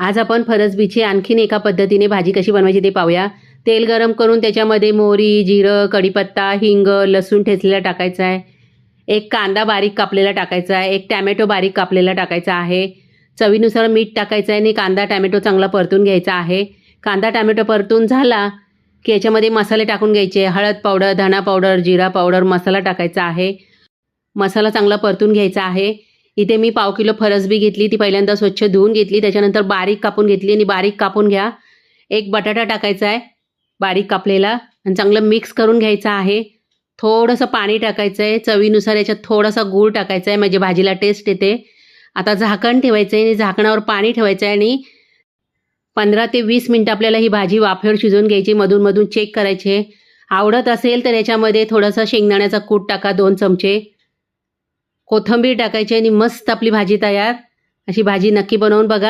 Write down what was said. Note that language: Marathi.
आज आपण फरसबीची आणखीन एका पद्धतीने भाजी कशी बनवायची ते पाहूया। तेल गरम करून त्याच्यामध्ये मोहरी, जिरं, कढीपत्ता, हिंग, लसूण ठेचलेला टाकायचा आहे। एक कांदा बारीक कापलेला टाकायचा आहे। एक टोमॅटो बारीक कापलेला टाकायचा आहे। चवीनुसार मीठ टाकायचं आहे आणि कांदा टोमॅटो चांगला परतून घ्यायचा आहे। कांदा टोमॅटो परतून झाला की याच्यामध्ये मसाले टाकून घ्यायचे। हळद पावडर, धना पावडर, जिरा पावडर, मसाला टाकायचा आहे। मसाला चांगला परतून घ्यायचा आहे। इथे मी पाव किलो फरसबी घेतली, ती पहिल्यांदा स्वच्छ धुवून घेतली, त्याच्यानंतर बारीक कापून घेतली आणि बारीक कापून घ्या। एक बटाटा टाकायचा आहे बारीक कापलेला आणि चांगलं मिक्स करून घ्यायचं आहे। थोडंसं पाणी टाकायचं आहे, चवीनुसार याच्यात थोडासा गूळ टाकायचा आहे म्हणजे भाजीला टेस्ट येते। आता झाकण ठेवायचं आहे आणि झाकणावर पाणी ठेवायचं आहे आणि 15 ते 20 मिनिटं आपल्याला ही भाजी वाफेवर शिजवून घ्यायची। मधून मधून चेक करायचे। आवडत असेल तर याच्यामध्ये थोडासा शेंगदाण्याचा कूट टाका 2 चमचे, कोथिंबीर टाकायची आणि मस्त आपली भाजी तयार। अशी भाजी नक्की बनवून बघा।